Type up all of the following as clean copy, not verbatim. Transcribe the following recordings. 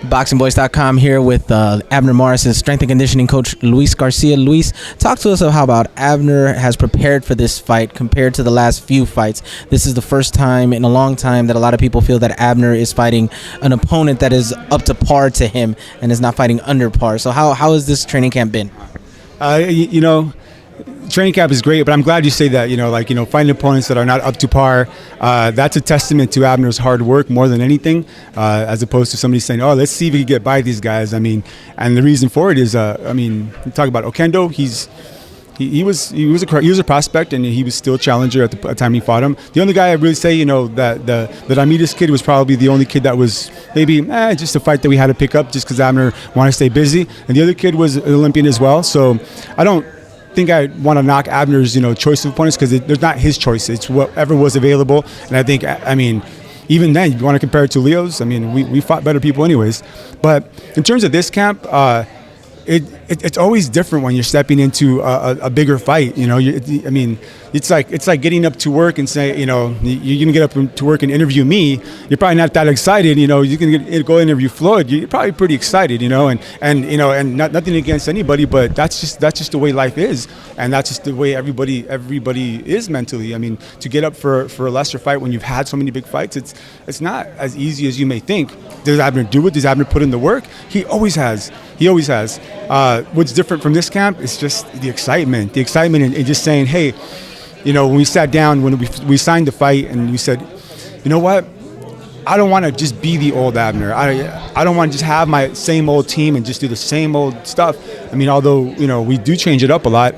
ThaBoxingvoice.com here with Abner Morris's strength and conditioning coach, Luis Garcia. Luis, talk to us about how Abner has prepared for this fight compared to the last few fights. This is the first time in a long time that a lot of people feel that Abner is fighting an opponent that is up to par to him and is not fighting under par. So how has this training camp been? Training camp is great, but I'm glad you say that. Finding opponents that are not up to par, that's a testament to Abner's hard work more than anything, as opposed to somebody saying, "Oh, let's see if we can get by these guys." And the reason for it is, you talk about Okendo. He was a prospect, and he was still a challenger at the time he fought him. The only guy I really say, that Amidas kid was probably the only kid that was maybe just a fight that we had to pick up just because Abner wanted to stay busy, and the other kid was an Olympian as well. So I don't think I want to knock Abner's choice of opponents because there's not his choice. It's whatever was available, and I think even then you want to compare it to Leo's. We fought better people anyways. But in terms of this camp, it's always different when you're stepping into a bigger fight. It's like getting up to work and say, you're gonna get up to work and interview me. You're probably not that excited. You can go interview Floyd. You're probably pretty excited. And nothing against anybody, but that's just the way life is, and that's just the way everybody is mentally. To get up for a lesser fight when you've had so many big fights, it's not as easy as you may think. Does Abner do it? Does Abner put in the work? He always has. What's different from this camp is just the excitement and just saying, hey, when we sat down, when we signed the fight, and we said, you know what, I don't want to just be the old Abner. I don't want to just have my same old team and just do the same old stuff. Although we do change it up a lot,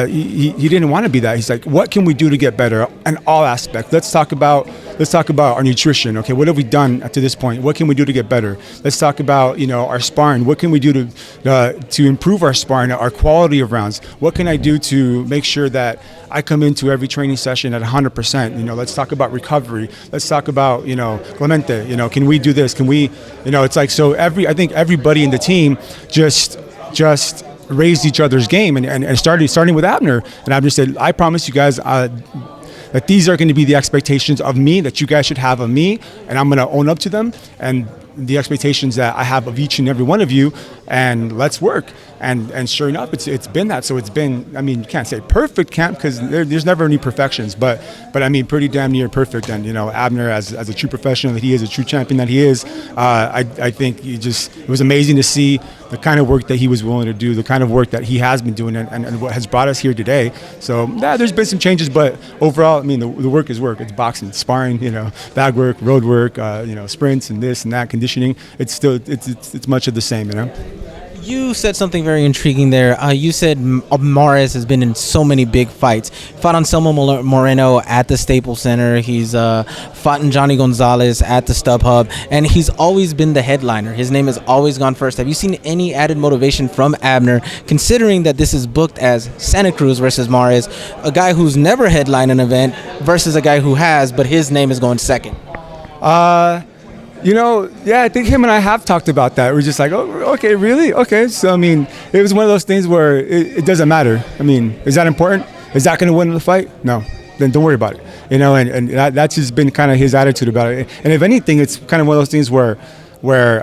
he didn't want to be that. He's like, what can we do to get better in all aspects? Let's talk about our nutrition. Okay, what have we done up to this point? What can we do to get better? Let's talk about our sparring. What can we do to improve our sparring, our quality of rounds? What can I do to make sure that I come into every training session at 100%? Let's talk about recovery. Let's talk about Clemente. Can we do this? Can we? It's like, so I think everybody in the team just raised each other's game and starting with Abner. And Abner said, I promise you guys that these are going to be the expectations of me that you guys should have of me, and I'm going to own up to them, and the expectations that I have of each and every one of you, and let's work. And sure enough, it's been that. So it's been, you can't say perfect camp because there's never any perfections, but pretty damn near perfect. And Abner, as a true professional that he is, a true champion that he is, I think it was amazing to see the kind of work that he was willing to do, the kind of work that he has been doing, and what has brought us here today. So there's been some changes, but overall, the work is work. It's boxing, sparring, bag work, road work, sprints and this and that, conditioning. It's still it's much of the same. You said something very intriguing there. You said Morris has been in so many big fights. Fought Anselmo Moreno at the Staples Center. He's fought in Johnny Gonzalez at the StubHub, and he's always been the headliner. His name has always gone first. Have you seen any added motivation from Abner, considering that this is booked as Santa Cruz versus Morris, a guy who's never headlined an event versus a guy who has, but his name is going second? I think him and I have talked about that. We're just like, oh, okay, really? Okay. So, it was one of those things where it doesn't matter. Is that important? Is that going to win the fight? No. Then don't worry about it. And that's just been kind of his attitude about it. And if anything, it's kind of one of those things where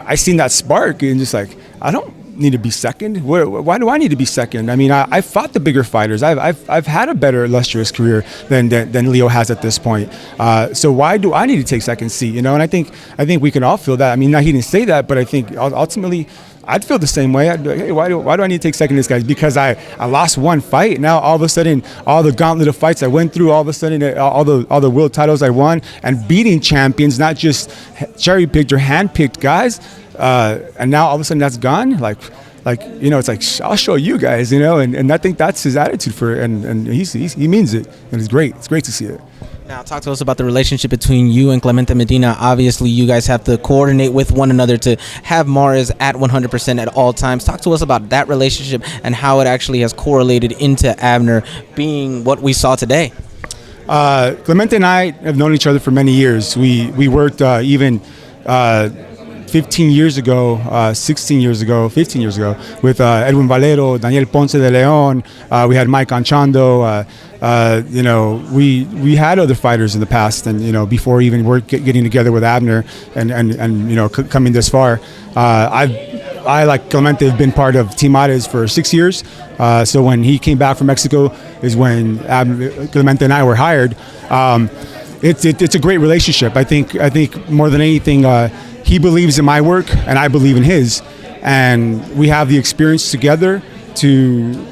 I seen that spark and just like, I don't need to be second. Why do I need to be second? I fought the bigger fighters. I've had a better illustrious career than Leo has at this point. So why do I need to take second seat? And I think we can all feel that. Now he didn't say that, but I think ultimately I'd feel the same way. I'd be like, hey, why do I need to take second to this guy? Because I lost one fight. Now all of a sudden, all the gauntlet of fights I went through, all of a sudden, all the world titles I won, and beating champions, not just cherry picked or hand picked guys. And now all of a sudden that's gone. It's like, I'll show you guys, and I think that's his attitude for it, and he means it, and it's great. It's great to see it. Now, talk to us about the relationship between you and Clemente Medina. Obviously, you guys have to coordinate with one another to have Morris at 100% at all times. Talk to us about that relationship and how it actually has correlated into Abner being what we saw today. Clemente and I have known each other for many years. We worked even 15 years ago, 16 years ago, 15 years ago, with Edwin Valero, Daniel Ponce de Leon. We had Mike Anchondo. We had other fighters in the past, and before even we're getting together with Abner, and coming this far. I like Clemente have been part of Team Ares for 6 years. So when he came back from Mexico is when Clemente and I were hired. It's a great relationship. I think more than anything, he believes in my work and I believe in his, and we have the experience together to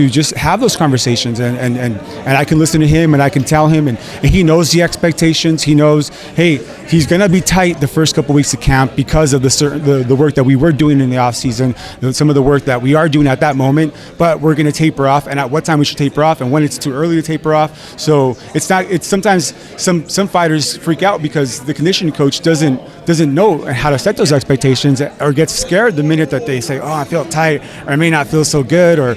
just have those conversations, and I can listen to him and I can tell him, and he knows the expectations. He knows, hey, he's gonna be tight the first couple weeks of camp because of the work that we were doing in the off season, some of the work that we are doing at that moment. But we're gonna taper off, and at what time we should taper off, and when it's too early to taper off. So it's sometimes some fighters freak out because the conditioning coach doesn't know how to set those expectations, or gets scared the minute that they say, oh, I feel tight, or I may not feel so good, or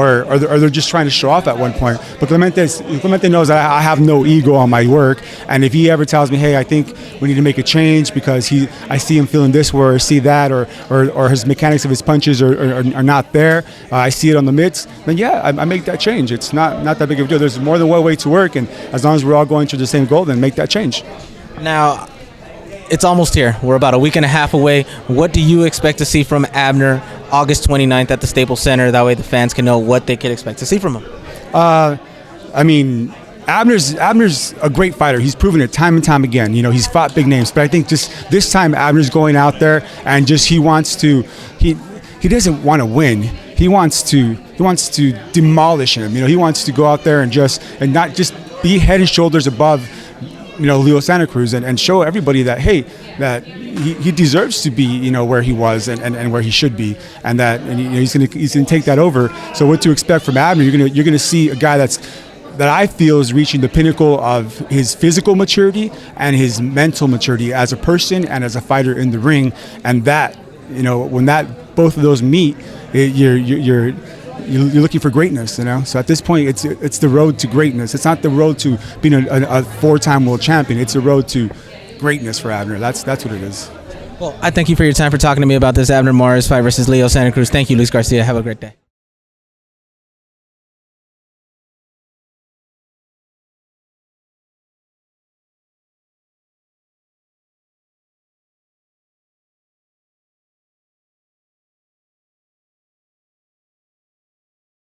they're just trying to show off at one point. But Clemente knows that I have no ego on my work, and if he ever tells me, hey, I think we need to make a change because I see him feeling this way, or see that, or his mechanics of his punches are not there, I see it on the mitts, then yeah, I make that change. It's not that big of a deal. There's more than one way to work, and as long as we're all going to the same goal, then make that change. Now, it's almost here. We're about a week and a half away. What do you expect to see from Abner August 29th at the Staples Center? That way the fans can know what they can expect to see from him. Abner's a great fighter. He's proven it time and time again. He's fought big names, but I think just this time Abner's going out there and just he doesn't want to win. He wants to demolish him. He wants to go out there and not just be head and shoulders above Leo Santa Cruz, and show everybody that, hey, that he deserves to be, where he was and where he should be, and that he's gonna take that over. So what to expect from Abner? You're gonna see a guy that I feel is reaching the pinnacle of his physical maturity and his mental maturity as a person and as a fighter in the ring, and that when both of those meet, you're looking for greatness, So at this point, it's the road to greatness. It's not the road to being a four-time world champion. It's a road to greatness for Abner. That's what it is. Well, I thank you for your time for talking to me about this Abner Mares fight versus Leo Santa Cruz. Thank you, Luis Garcia. Have a great day.